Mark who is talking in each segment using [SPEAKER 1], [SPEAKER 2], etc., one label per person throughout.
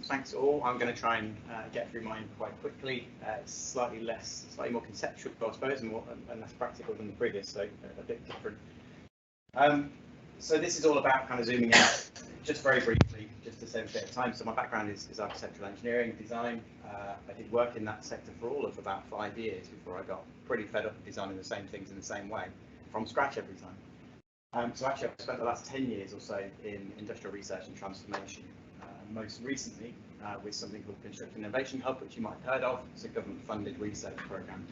[SPEAKER 1] thanks all. I'm going to try and get through mine quite quickly. It's slightly more conceptual, I suppose, and less practical than the previous, so a bit different. So this is all about kind of zooming out, just very briefly, just to save a bit of time. So my background is architectural engineering, design. I did work in that sector for all of about 5 years before I got pretty fed up with designing the same things in the same way, from scratch every time. So actually I've spent the last 10 years or so in industrial research and transformation. Most recently with something called Construction Innovation Hub, which you might have heard of. It's a government-funded research program,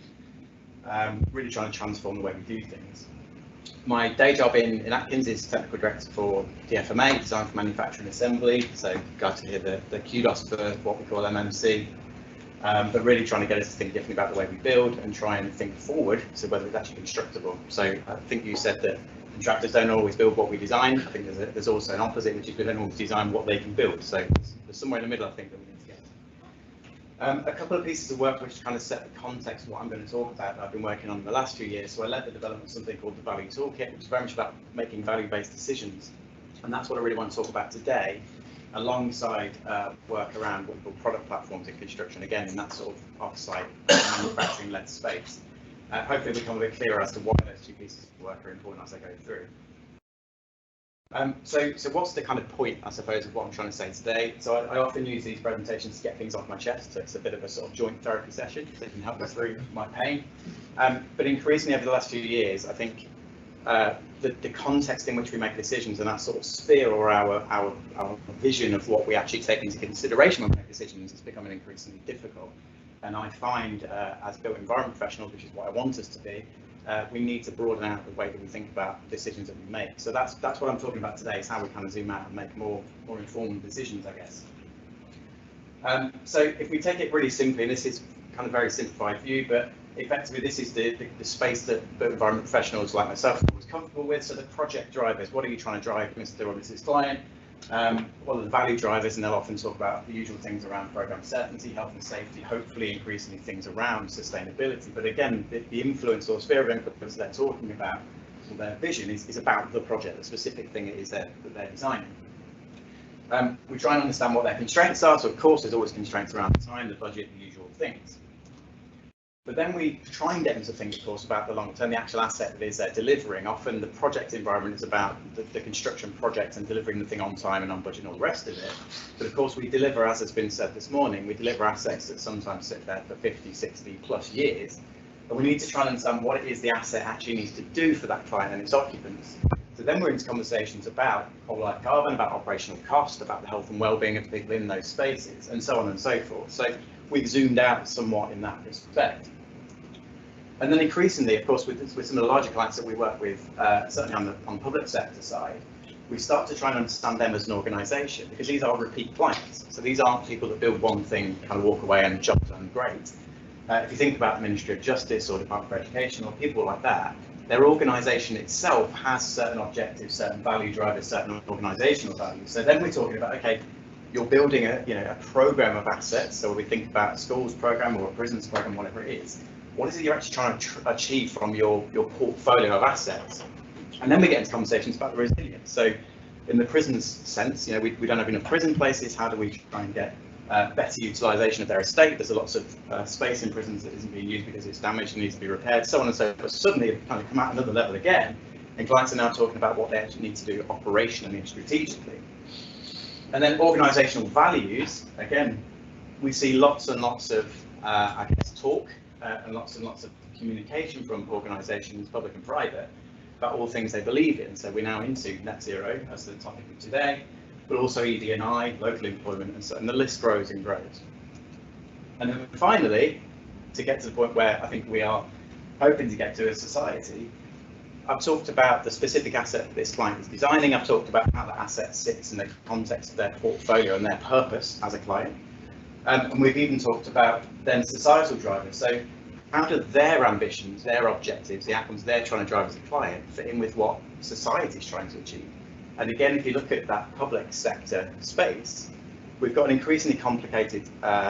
[SPEAKER 1] really trying to transform the way we do things. My day job in Atkins is technical director for DfMA, Design for Manufacturing Assembly. So glad to hear the kudos for what we call MMC, but really trying to get us to think differently about the way we build and try and think forward, so whether it's actually constructible. So I think you said that contractors don't always build what we design. I think there's also an opposite, which is we don't always design what they can build. So there's somewhere in the middle, I think, that we need to get to. A couple of pieces of work which kind of set the context of what I'm going to talk about that I've been working on in the last few years. So I led the development of something called the Value Toolkit, which is very much about making value-based decisions. And that's what I really want to talk about today, alongside work around what we call product platforms in construction, again, in that sort of off-site manufacturing-led space. Hopefully it'll become a bit clearer as to why those two pieces of work are important as I go through. So what's the kind of point, I suppose, of what I'm trying to say today? So I often use these presentations to get things off my chest. So it's a bit of a sort of joint therapy session, so it can help me through my pain. But increasingly over the last few years, I think the context in which we make decisions and that sort of sphere or our vision of what we actually take into consideration when we make decisions is becoming increasingly difficult. And I find, as built environment professionals, which is what I want us to be, we need to broaden out the way that we think about decisions that we make. So that's what I'm talking about today, is how we kind of zoom out and make more informed decisions, I guess. So if we take it really simply, and this is kind of very simplified view, but effectively this is the space that built environment professionals like myself are always comfortable with. So the project drivers, what are you trying to drive, Mr. or Mrs. Client? What are the value drivers? And they'll often talk about the usual things around program certainty, health and safety, hopefully increasingly things around sustainability. But again, the influence or sphere of influence they're talking about, or their vision, is about the project, the specific thing it is that they're designing. We try and understand what their constraints are. So of course, there's always constraints around the time, the budget, the usual things. But then we try and get them to think, of course, about the long term, the actual asset that is delivering. Often the project environment is about the construction project and delivering the thing on time and on budget and all the rest of it. But of course, we deliver, as has been said this morning, we deliver assets that sometimes sit there for 50, 60 plus years. And we need to try and understand what it is the asset actually needs to do for that client and its occupants. So then we're into conversations about whole life carbon, about operational cost, about the health and well-being of the people in those spaces, and so on and so forth. So we've zoomed out somewhat in that respect. And then increasingly, of course, with some of the larger clients that we work with, certainly on the public sector side, we start to try and understand them as an organisation, because these are repeat clients. So these aren't people that build one thing, kind of walk away and job's done great. If you think about the Ministry of Justice or Department of Education or people like that, their organisation itself has certain objectives, certain value drivers, certain organisational values. So then we're talking about, okay, you're building a programme of assets. So we think about a schools programme or a prisons programme, whatever it is. What is it you're actually trying to achieve from your portfolio of assets? And then we get into conversations about the resilience. So in the prisons sense, we don't have enough prison places. How do we try and get better utilisation of their estate? There's lots of space in prisons that isn't being used because it's damaged and needs to be repaired, so on and so forth. Suddenly it kind of come out another level again, and clients are now talking about what they actually need to do operationally and strategically. And then organisational values, again, we see lots and lots of, talk and lots of communication from organisations, public and private, about all things they believe in. So we're now into net zero as the topic of today, but also ED&I, local employment, and so on. The list grows and grows. And then finally, to get to the point where I think we are hoping to get to as society, I've talked about the specific asset that this client is designing. I've talked about how that asset sits in the context of their portfolio and their purpose as a client. And we've even talked about then societal drivers. So how do their ambitions, their objectives, the outcomes they're trying to drive as a client fit in with what society is trying to achieve? And again, if you look at that public sector space, we've got an increasingly complicated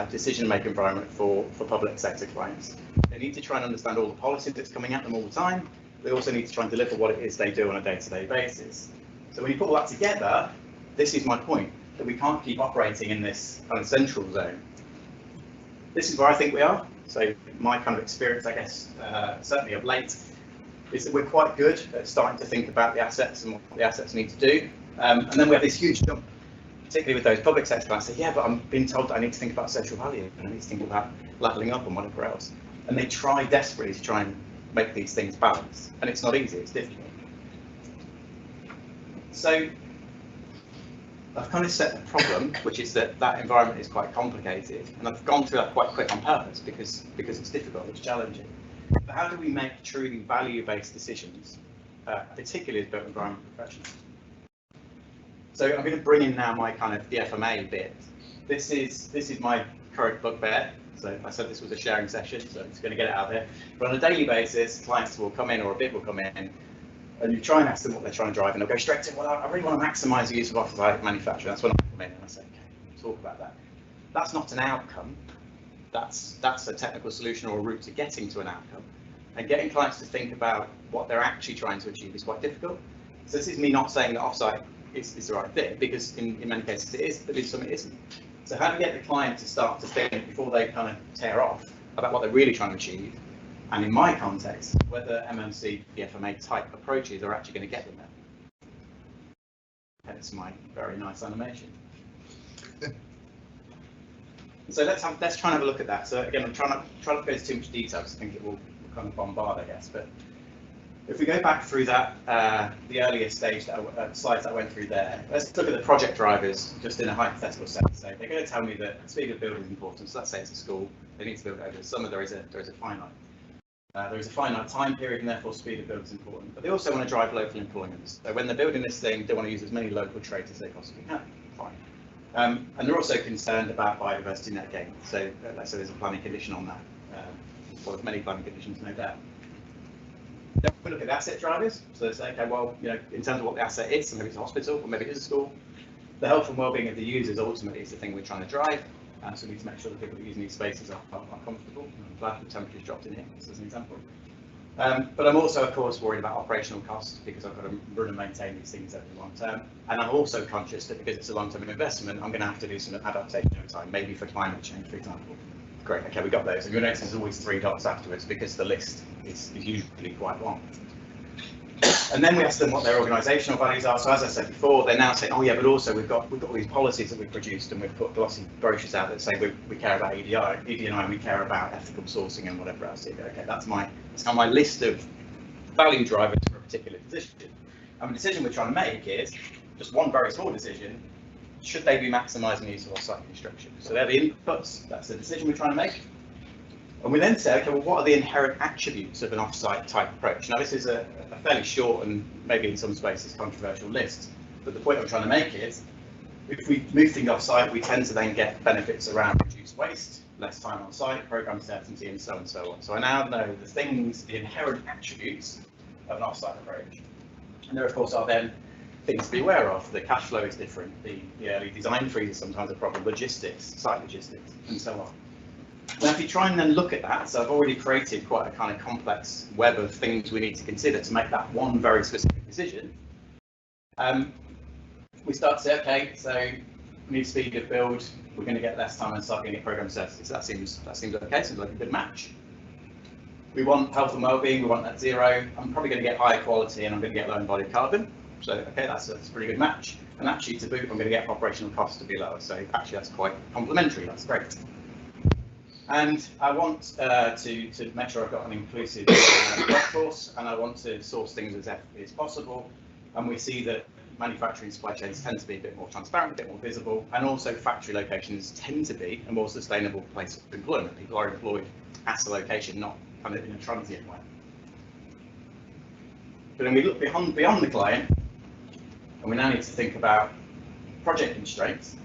[SPEAKER 1] decision-making environment for public sector clients. They need to try and understand all the policy that's coming at them all the time. They also need to try and deliver what it is they do on a day-to-day basis. So when you put all that together, this is my point. that we can't keep operating in this kind of central zone. This is where I think we are. So my kind of experience, I guess, certainly of late, is that we're quite good at starting to think about the assets and what the assets need to do. And then we have this huge jump, particularly with those public sector clients, say, yeah, but I'm being told that I need to think about social value and I need to think about levelling up and whatever else. And they try desperately to try and make these things balanced. And it's not easy, it's difficult. So I've kind of set the problem, which is that that environment is quite complicated. And I've gone through that quite quick on purpose because it's difficult, it's challenging. But how do we make truly value-based decisions, particularly as built environment professionals? So I'm going to bring in now my kind of DfMA bit. This is my current bugbear. So I said this was a sharing session, so I'm just going to get it out there. But on a daily basis, clients will come in or a bid will come in, and you try and ask them what they're trying to drive, and they'll go straight to, well, I really want to maximise the use of off-site manufacturing. That's when I come in and I say, okay, talk about that. That's not an outcome. That's a technical solution or a route to getting to an outcome. And getting clients to think about what they're actually trying to achieve is quite difficult. So this is me not saying that off-site is the right thing, because in many cases it is, but in some it isn't. So how do we get the client to start to think before they kind of tear off about what they're really trying to achieve? And in my context, whether MMC, DfMA type approaches are actually going to get them there. Hence my very nice animation. So let's try and have a look at that. So again, I'm trying not to go into too much detail because I think it will kind of bombard, I guess. But if we go back through that, the earlier stage, slides that I went through there, let's look at the project drivers just in a hypothetical sense. So they're going to tell me that speed of build is important. So let's say it's a school, they need to build over the summer. There is a finite. There is a finite time period, and therefore speed of build is important. But they also want to drive local employment. So when they're building this thing, they want to use as many local trades as they possibly can. Fine. And they're also concerned about biodiversity net gain. So let's say there's a planning condition on that. Well, there's many planning conditions, no doubt. Then we look at asset drivers. So they say, okay, well, you know, in terms of what the asset is, so maybe it's a hospital, or maybe it is a school. The health and well-being of the users ultimately is the thing we're trying to drive. So we need to make sure that people using these spaces are comfortable. I'm glad the temperature's dropped in here, as an example. But I'm also, of course, worried about operational costs because I've got to run and maintain these things over the long term. And I'm also conscious that because it's a long-term investment, I'm going to have to do some adaptation over time, maybe for climate change, for example. Great, okay, we got those. And you'll notice there's always 3 dots afterwards because the list is usually quite long. And then we ask them what their organisational values are. So as I said before, they're now saying, oh yeah, but also we've got all these policies that we've produced and we've put glossy brochures out that say we care about EDI and we care about ethical sourcing and whatever else. Okay, that's on my list of value drivers for a particular decision. And the decision we're trying to make is just one very small decision. Should they be maximising the use of off-site construction? So they're the inputs. That's the decision we're trying to make. And we then say, okay, well, what are the inherent attributes of an off-site type approach? Now, this is a fairly short and maybe in some spaces controversial list, but the point I'm trying to make is, if we move things off-site, we tend to then get benefits around reduced waste, less time on site, program certainty, and so on and so on. So I now know the inherent attributes of an off-site approach. And there, of course, are then things to be aware of. The cash flow is different. The early design freeze is sometimes a problem. Logistics, site logistics, and so on. Now, if you try and then look at that, so I've already created quite a kind of complex web of things we need to consider to make that one very specific decision. We start to say, okay, so we need speed of build. We're going to get less time on site, we're going to get program services. So that seems okay. Seems like a good match. We want health and well-being. We want net zero. I'm probably going to get higher quality, and I'm going to get low embodied carbon. So okay, that's a pretty good match. And actually, to boot, I'm going to get operational costs to be lower. So actually, that's quite complementary. That's great. And I want to make sure I've got an inclusive workforce, and I want to source things as ethically as possible. And we see that manufacturing supply chains tend to be a bit more transparent, a bit more visible, and also factory locations tend to be a more sustainable place of employment. People are employed at a location, not kind of in a transient way. But then we look beyond the client, and we now need to think about project constraints.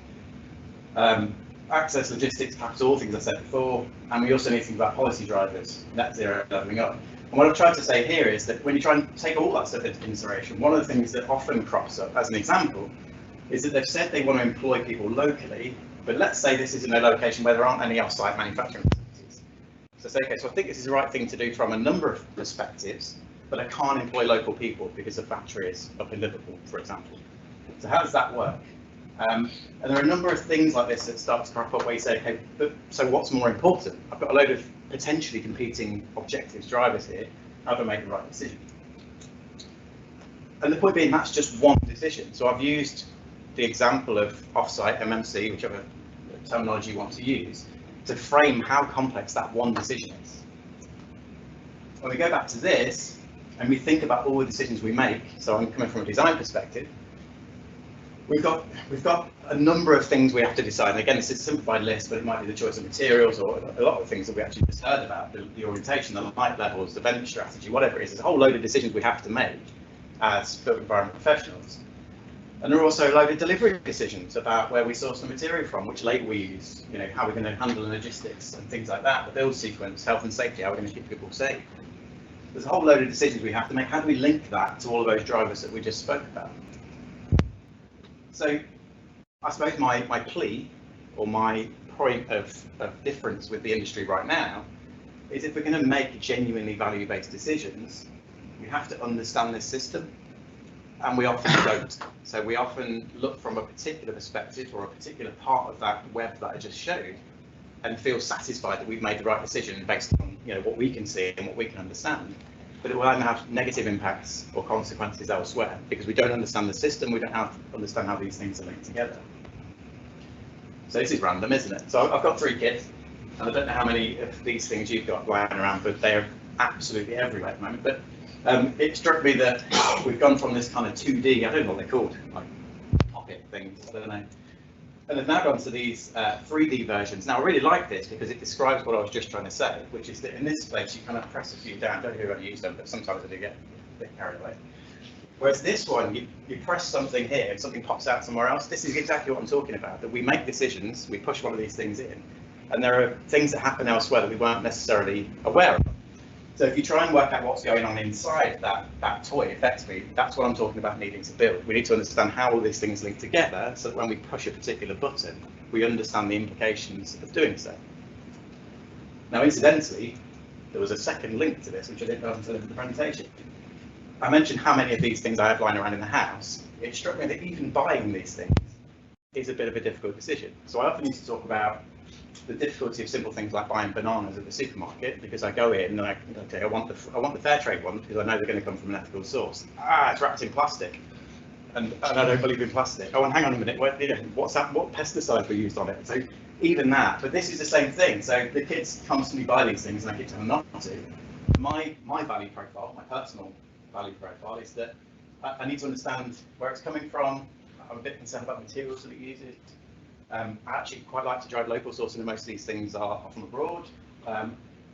[SPEAKER 1] Access, logistics, capital, things I said before, and we also need to think about policy drivers, net zero, levelling up. And what I've tried to say here is that when you try and take all that stuff into consideration, one of the things that often crops up, as an example, is that they've said they want to employ people locally, but let's say this is in a location where there aren't any off-site manufacturing facilities. So say, okay, so I think this is the right thing to do from a number of perspectives, but I can't employ local people because the factory is up in Liverpool, for example. So how does that work? And there are a number of things like this that start to crop up where you say, okay, but so what's more important? I've got a load of potentially competing objectives, drivers here. How do I make the right decision? And the point being, that's just one decision. So I've used the example of offsite MMC, whichever terminology you want to use, to frame how complex that one decision is. When we go back to this and we think about all the decisions we make, so I'm coming from a design perspective, we've got a number of things we have to decide. And again, this is a simplified list, but it might be the choice of materials or a lot of things that we actually just heard about, the orientation, the light levels, the vent strategy, whatever it is. There's a whole load of decisions we have to make as built environment professionals. And there are also a load of delivery decisions about where we source the material from, which label we use, you know, how we're going to handle the logistics and things like that, the build sequence, health and safety, how we're going to keep people safe. There's a whole load of decisions we have to make. How do we link that to all of those drivers that we just spoke about? So I suppose my plea or my point of difference with the industry right now is if we're going to make genuinely value-based decisions, we have to understand this system, and we often don't. So we often look from a particular perspective or a particular part of that web that I just showed and feel satisfied that we've made the right decision based on, you know, what we can see and what we can understand. But it will then have negative impacts or consequences elsewhere because we don't understand the system, we don't understand how these things are linked together. So this is random, isn't it? So I've got 3 kids, and I don't know how many of these things you've got lying around, but they're absolutely everywhere at the moment. But it struck me that we've gone from this kind of 2D, I don't know what they're called, like pocket things, I don't know. And they've now gone to these 3D versions. Now I really like this because it describes what I was just trying to say, which is that in this place you kind of press a few down. I don't know who use them, but sometimes I do get a bit carried away. Whereas this one, you press something here and something pops out somewhere else. This is exactly what I'm talking about, that we make decisions, we push one of these things in, and there are things that happen elsewhere that we weren't necessarily aware of. So if you try and work out what's going on inside that toy, effectively, that's what I'm talking about needing to build. We need to understand how all these things link together so that when we push a particular button, we understand the implications of doing so. Now, incidentally, there was a second link to this, which I didn't go into the presentation. I mentioned how many of these things I have lying around in the house. It struck me that even buying these things is a bit of a difficult decision. So I often used to talk about the difficulty of simple things like buying bananas at the supermarket, because I go in and I want the fair trade one because I know they're going to come from an ethical source. It's wrapped in plastic, and I don't believe in plastic. Oh, and hang on a minute, what pesticides were used on it? So even that, but this is the same thing. So the kids constantly buy these things, and I keep telling them not to. My value profile, my personal value profile, is that I need to understand where it's coming from. I'm a bit concerned about materials that it uses. I actually quite like to drive local sourcing, and most of these things are from abroad.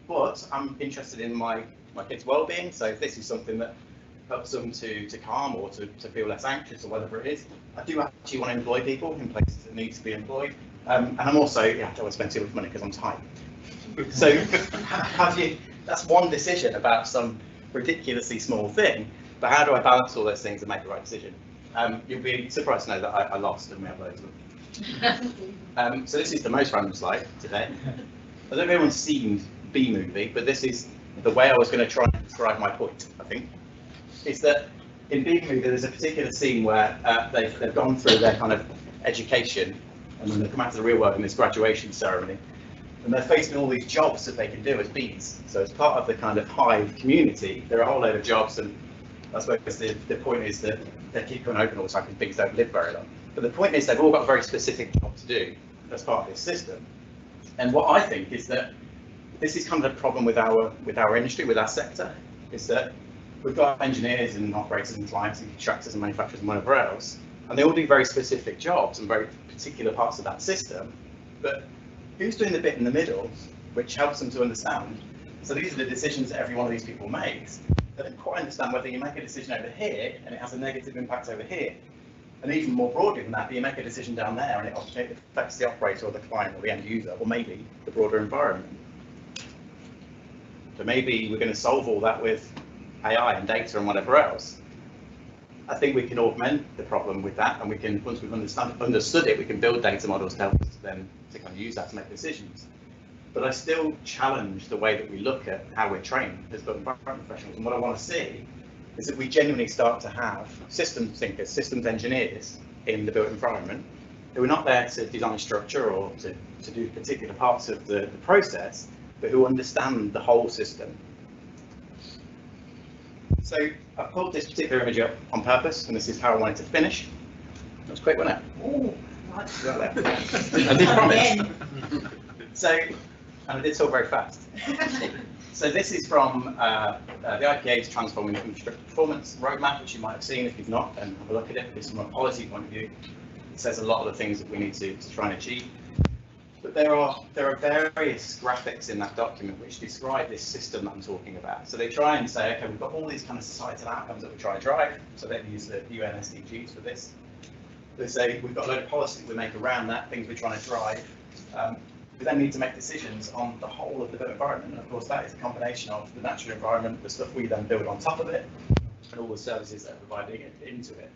[SPEAKER 1] But I'm interested in my kids' well-being. So if this is something that helps them to calm or to feel less anxious or whatever it is, I do actually want to employ people in places that need to be employed. And I'm also, I don't want to spend too much money because I'm tight. So that's one decision about some ridiculously small thing, but how do I balance all those things and make the right decision? You'll be surprised to know that I lost, and we have loads of them. So this is the most random slide today. I don't know if anyone's seen B-Movie, but this is the way I was going to try and describe my point, I think, is that in B-Movie there's a particular scene where they've gone through their kind of education, and then they come out to the real world in this graduation ceremony, and they're facing all these jobs that they can do as bees. So as part of the kind of hive community, there are a whole load of jobs, and I suppose the point is that they keep coming open all the time because bees don't live very long. But the point is they've all got a very specific job to do as part of this system. And what I think is that this is kind of a problem with our industry, with our sector, is that we've got engineers and operators and clients and contractors and manufacturers and whatever else, and they all do very specific jobs and very particular parts of that system. But who's doing the bit in the middle, which helps them to understand? So these are the decisions that every one of these people makes. They don't quite understand whether you make a decision over here and it has a negative impact over here. And even more broadly than that, you make a decision down there and it affects the operator or the client or the end user, or maybe the broader environment. So maybe we're going to solve all that with AI and data and whatever else. I think we can augment the problem with that, and we can, once we've understood it, we can build data models to help us then to kind of use that to make decisions. But I still challenge the way that we look at how we're trained as built environment professionals. And what I want to see is that we genuinely start to have systems thinkers, systems engineers in the built environment who are not there to design a structure or to do particular parts of the process, but who understand the whole system. So I've pulled this particular image up on purpose, and this is how I wanted to finish. That was quick, wasn't it?
[SPEAKER 2] Oh,
[SPEAKER 1] I did promise. So, and I did talk very fast. So this is from the IPA's Transforming Infrastructure Performance Roadmap, which you might have seen. If you've not, then have a look at it. This is from a policy point of view. It says a lot of the things that we need to try and achieve. But there are various graphics in that document which describe this system that I'm talking about. So they try and say, okay, we've got all these kind of societal outcomes that we try to drive. So they use the UN SDGs for this. They say we've got a load of policy that we make around that, things we're trying to drive. We then need to make decisions on the whole of the built environment. And of course, that is a combination of the natural environment, the stuff we then build on top of it, and all the services that are providing it into it.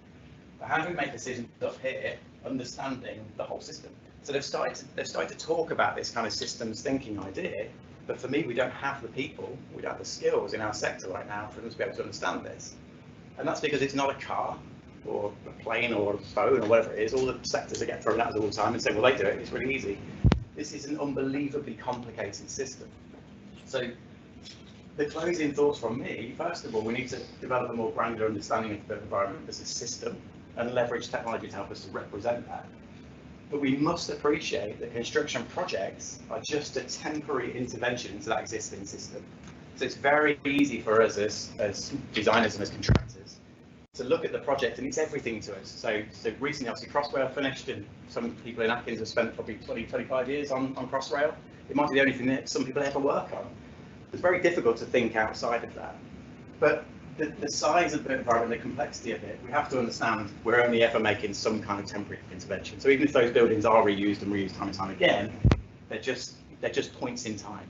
[SPEAKER 1] But how do we make decisions up here, understanding the whole system? So they've started to talk about this kind of systems thinking idea, but for me, we don't have the people, we don't have the skills in our sector right now for them to be able to understand this. And that's because it's not a car or a plane or a phone or whatever it is. All the sectors that get thrown at us all the time and say, well, they do it, it's really easy. This is an unbelievably complicated system. So the closing thoughts from me, first of all, we need to develop a more granular understanding of the built environment as a system and leverage technology to help us to represent that. But we must appreciate that construction projects are just a temporary intervention into that existing system. So it's very easy for us as designers and as contractors to look at the project, and it's everything to us. So recently, obviously, Crossrail finished, and some people in Atkin have spent probably 20, 25 years on Crossrail. It might be the only thing that some people ever work on. It's very difficult to think outside of that. But the size of the environment, the complexity of it, we have to understand we're only ever making some kind of temporary intervention. So even if those buildings are reused and reused time and time again, they're just points in time.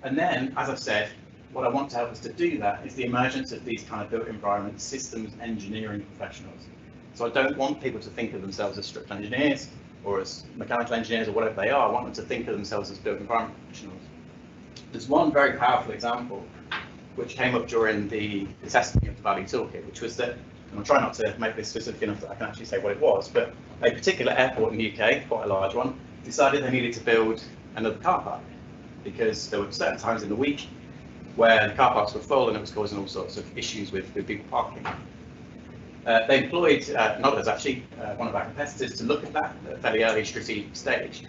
[SPEAKER 1] And then, as I've said, what I want to help us to do that is the emergence of these kind of built environment systems engineering professionals. So I don't want people to think of themselves as structural engineers or as mechanical engineers or whatever they are. I want them to think of themselves as built environment professionals. There's one very powerful example which came up during the testing of the Value Toolkit, which was that, and I'll try not to make this specific enough that I can actually say what it was, but a particular airport in the UK, quite a large one, decided they needed to build another car park because there were certain times in the week where the car parks were full and it was causing all sorts of issues with people parking. They employed, not us actually, one of our competitors to look at that at a fairly early strategic stage.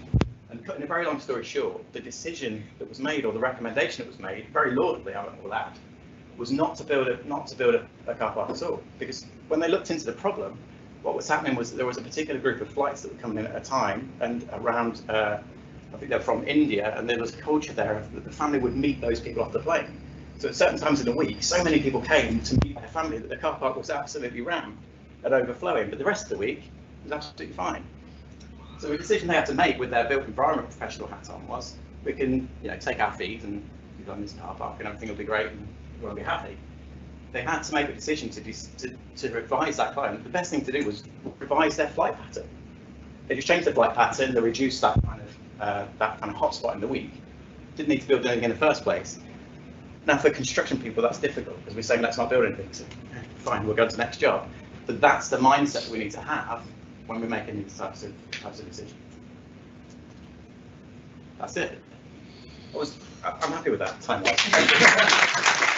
[SPEAKER 1] And cutting a very long story short, the decision that was made, or the recommendation that was made, very laudably, I will add, was not to build a car park at all. Because when they looked into the problem, what was happening was that there was a particular group of flights that were coming in at a time, and around, I think they're from India, and there was a culture there that the family would meet those people off the plane. So at certain times in the week, so many people came to meet their family that the car park was absolutely rammed and overflowing, but the rest of the week it was absolutely fine. So the decision they had to make with their built environment professional hat on was, we can, take our fees and we've done this car park and everything will be great and we'll be happy. They had to make a decision to revise that client. The best thing to do was revise their flight pattern. They just changed their flight pattern, they reduced that kind of hotspot in the week. Didn't need to build anything in the first place. Now for construction people, that's difficult because we're saying let's not build anything. So fine, we'll go to the next job. But that's the mindset we need to have when we're making these types of decisions. That's it. I'm happy with that time-wise.